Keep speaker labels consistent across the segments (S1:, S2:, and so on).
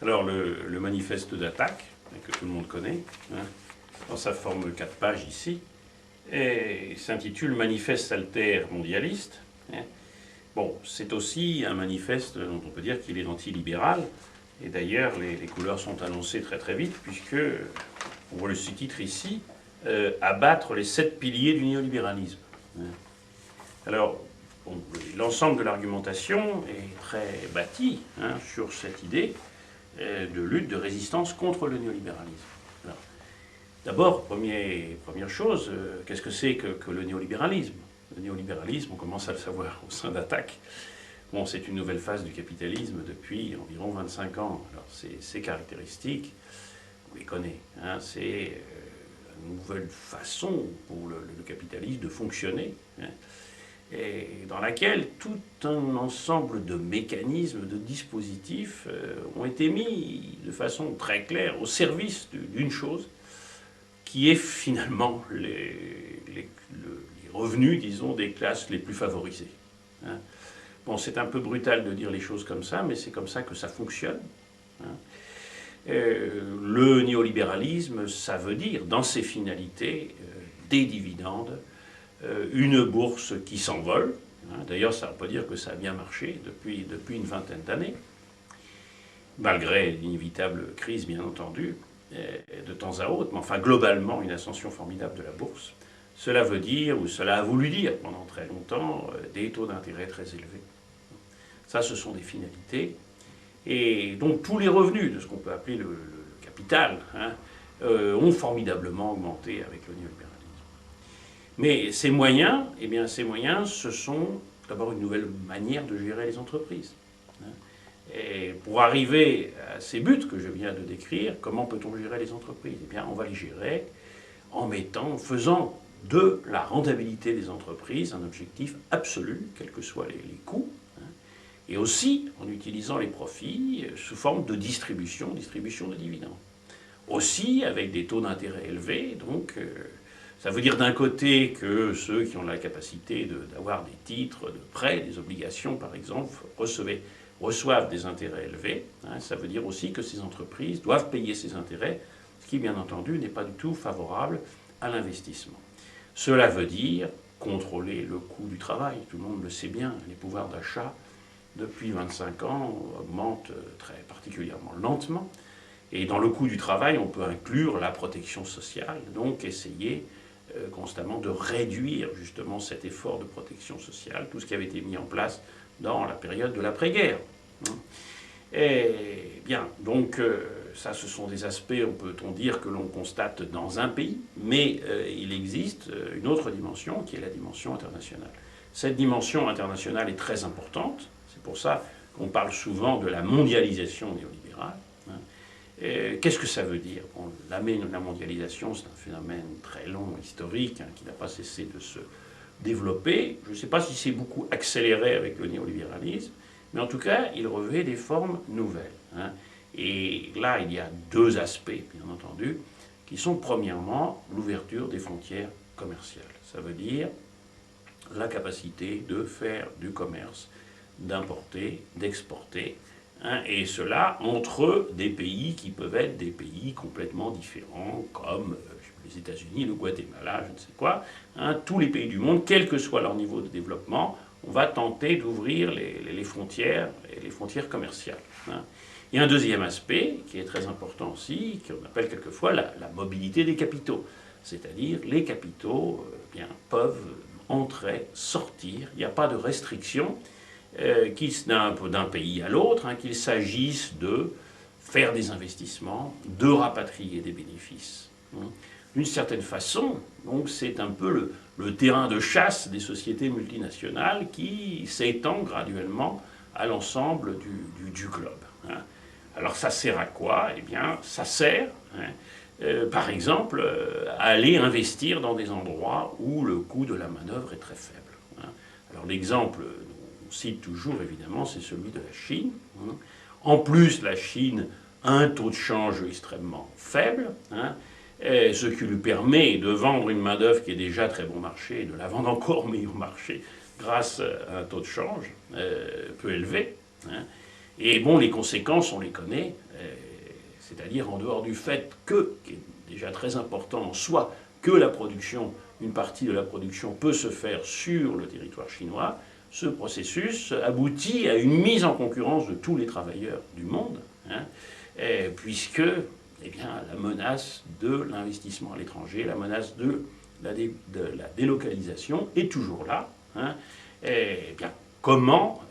S1: Alors, le manifeste d'attaque, que tout le monde connaît, hein, dans sa forme 4 pages ici, s'intitule Manifeste altermondialiste. Hein. Bon, c'est aussi un manifeste dont on peut dire qu'il est antilibéral. Et d'ailleurs, les couleurs sont annoncées très très vite, puisque, on voit le sous-titre ici, abattre les 7 piliers du néolibéralisme. Hein. Alors, bon, l'ensemble de l'argumentation est très bâti sur cette idée de lutte, de résistance contre le néolibéralisme. D'abord, première chose, qu'est-ce que c'est que le néolibéralisme? Le néolibéralisme, on commence à le savoir au sein d'Attaque. Bon, c'est une nouvelle phase du capitalisme depuis environ 25 ans. Alors, ces caractéristiques, on les connaît. Hein, c'est une nouvelle façon pour le capitalisme de fonctionner. Hein, et dans laquelle tout un ensemble de mécanismes, de dispositifs ont été mis de façon très claire au service d'une chose qui est finalement les revenus, disons, des classes les plus favorisées. Hein. Bon, c'est un peu brutal de dire les choses comme ça, mais c'est comme ça que ça fonctionne. Hein. Le néolibéralisme, ça veut dire, dans ses finalités, des dividendes, une bourse qui s'envole. D'ailleurs, ça ne veut pas dire que ça a bien marché depuis une vingtaine d'années, malgré l'inévitable crise, bien entendu, de temps à autre, mais enfin, globalement, une ascension formidable de la bourse. Cela veut dire, ou cela a voulu dire pendant très longtemps, des taux d'intérêt très élevés. Ça, ce sont des finalités. Et donc, tous les revenus de ce qu'on peut appeler le capital ont formidablement augmenté avec le néolibéralisme. Mais ces moyens, eh bien, ces moyens, ce sont d'abord une nouvelle manière de gérer les entreprises. Et pour arriver à ces buts que je viens de décrire, comment peut-on gérer les entreprises? Eh bien, on va les gérer en faisant de la rentabilité des entreprises un objectif absolu, quels que soient les coûts, et aussi en utilisant les profits sous forme de distribution de dividendes. Aussi avec des taux d'intérêt élevés, donc ça veut dire d'un côté que ceux qui ont la capacité d'avoir des titres, de prêts, des obligations par exemple, reçoivent des intérêts élevés. Ça veut dire aussi que ces entreprises doivent payer ces intérêts, ce qui bien entendu n'est pas du tout favorable à l'investissement. Cela veut dire contrôler le coût du travail. Tout le monde le sait bien, les pouvoirs d'achat depuis 25 ans augmentent très particulièrement lentement. Et dans le coût du travail, on peut inclure la protection sociale, donc essayer constamment de réduire justement cet effort de protection sociale, tout ce qui avait été mis en place dans la période de l'après-guerre. Et bien, donc ça, ce sont des aspects, peut-on dire, que l'on constate dans un pays, mais il existe une autre dimension qui est la dimension internationale. Cette dimension internationale est très importante, c'est pour ça qu'on parle souvent de la mondialisation néolibérale. Qu'est-ce que ça veut dire? Bon, la mondialisation, c'est un phénomène très long, historique, qui n'a pas cessé de se développer. Je ne sais pas si c'est beaucoup accéléré avec le néolibéralisme, mais en tout cas, il revêt des formes nouvelles. Et là, il y a deux aspects, bien entendu, qui sont premièrement l'ouverture des frontières commerciales. Ça veut dire la capacité de faire du commerce, d'importer, d'exporter, et cela entre des pays qui peuvent être des pays complètement différents, comme les États-Unis, le Guatemala, je ne sais quoi. Tous les pays du monde, quel que soit leur niveau de développement, on va tenter d'ouvrir les frontières, et les frontières commerciales. Il y a un deuxième aspect qui est très important aussi, qu'on appelle quelquefois la mobilité des capitaux. C'est-à-dire les capitaux peuvent entrer, sortir, il n'y a pas de restriction d'un pays à l'autre, qu'il s'agisse de faire des investissements, de rapatrier des bénéfices. D'une certaine façon, donc c'est un peu le terrain de chasse des sociétés multinationales qui s'étend graduellement à l'ensemble du globe. Alors ça sert à quoi? Eh bien, ça sert, par exemple, à aller investir dans des endroits où le coût de la manœuvre est très faible. Alors l'exemple, on cite toujours évidemment, c'est celui de la Chine. En plus, la Chine a un taux de change extrêmement faible, ce qui lui permet de vendre une main-d'œuvre qui est déjà très bon marché et de la vendre encore meilleur marché grâce à un taux de change peu élevé. Et bon, les conséquences, on les connaît. c'est-à-dire en dehors du fait que, qui est déjà très important en soi, que la production, une partie de la production peut se faire sur le territoire chinois, ce processus aboutit à une mise en concurrence de tous les travailleurs du monde, hein, puisque eh bien, la menace de l'investissement à l'étranger, la menace de la délocalisation est toujours là. Hein, et bien, comment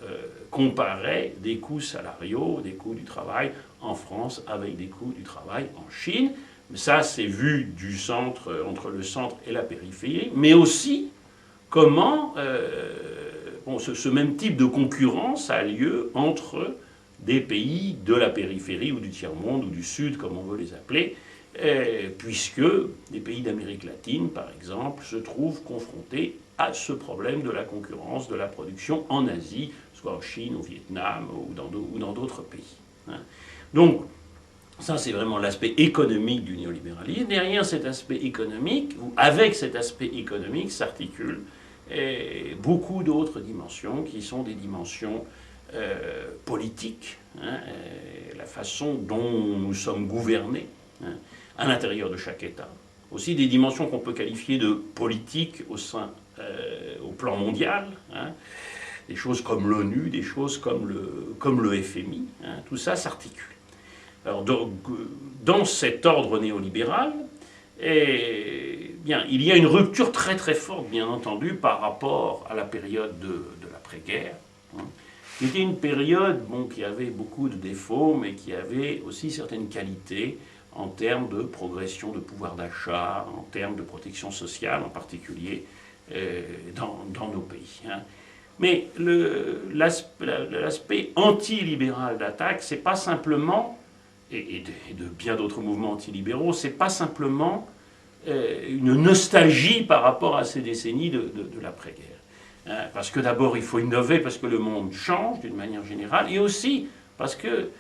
S1: comparer des coûts salariaux, des coûts du travail en France avec des coûts du travail en Chine? Ça, c'est vu du centre, entre le centre et la périphérie, mais aussi comment ce même type de concurrence a lieu entre des pays de la périphérie ou du tiers-monde ou du Sud, comme on veut les appeler, puisque des pays d'Amérique latine, par exemple, se trouvent confrontés à ce problème de la concurrence de la production en Asie, soit en Chine, au Vietnam ou dans d'autres pays. Hein. Donc, ça, c'est vraiment l'aspect économique du néolibéralisme. Derrière cet aspect économique, ou avec cet aspect économique, s'articulent beaucoup d'autres dimensions qui sont des dimensions politiques, hein, la façon dont nous sommes gouvernés, hein, à l'intérieur de chaque État. Aussi des dimensions qu'on peut qualifier de politiques au plan mondial, hein, des choses comme l'ONU, des choses comme le FMI, hein, tout ça s'articule. Alors, dans cet ordre néolibéral, bien, il y a une rupture très très forte, bien entendu, par rapport à la période de l'après-guerre, hein, qui était une période qui avait beaucoup de défauts, mais qui avait aussi certaines qualités en termes de progression de pouvoir d'achat, en termes de protection sociale, en particulier dans nos pays. Hein. Mais l'aspect antilibéral d'Attac, c'est pas simplement, et de bien d'autres mouvements antilibéraux, c'est pas simplement une nostalgie par rapport à ces décennies de l'après-guerre. Hein, parce que d'abord, il faut innover, parce que le monde change d'une manière générale, et aussi parce que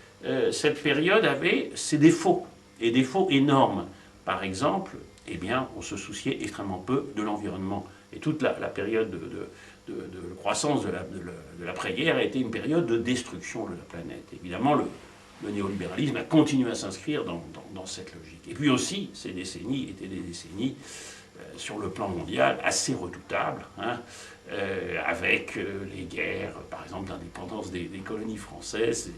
S1: cette période avait ses défauts, et défauts énormes. Par exemple, eh bien, on se souciait extrêmement peu de l'environnement. Et toute la période de croissance de l'après-guerre a été une période de destruction de la planète. Évidemment, le néolibéralisme a continué à s'inscrire dans cette logique. Et puis aussi, ces décennies étaient des décennies, sur le plan mondial, assez redoutables, hein, avec les guerres, par exemple, d'indépendance des colonies françaises,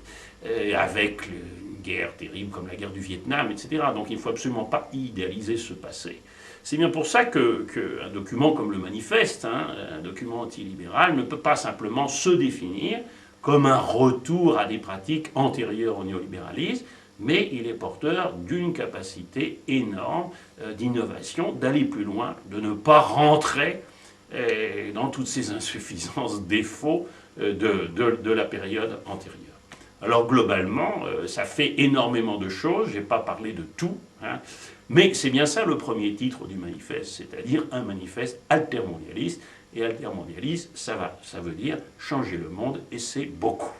S1: avec une guerre terrible comme la guerre du Vietnam, etc. Donc il ne faut absolument pas idéaliser ce passé. C'est bien pour ça qu'un document comme le Manifeste, hein, un document antilibéral, ne peut pas simplement se définir comme un retour à des pratiques antérieures au néolibéralisme, mais il est porteur d'une capacité énorme d'innovation, d'aller plus loin, de ne pas rentrer dans toutes ces insuffisances, défauts de la période antérieure. Alors globalement, ça fait énormément de choses, je n'ai pas parlé de tout, hein, mais c'est bien ça le premier titre du manifeste, c'est-à-dire un manifeste altermondialiste, et altermondialiste, ça veut dire changer le monde, et c'est beaucoup.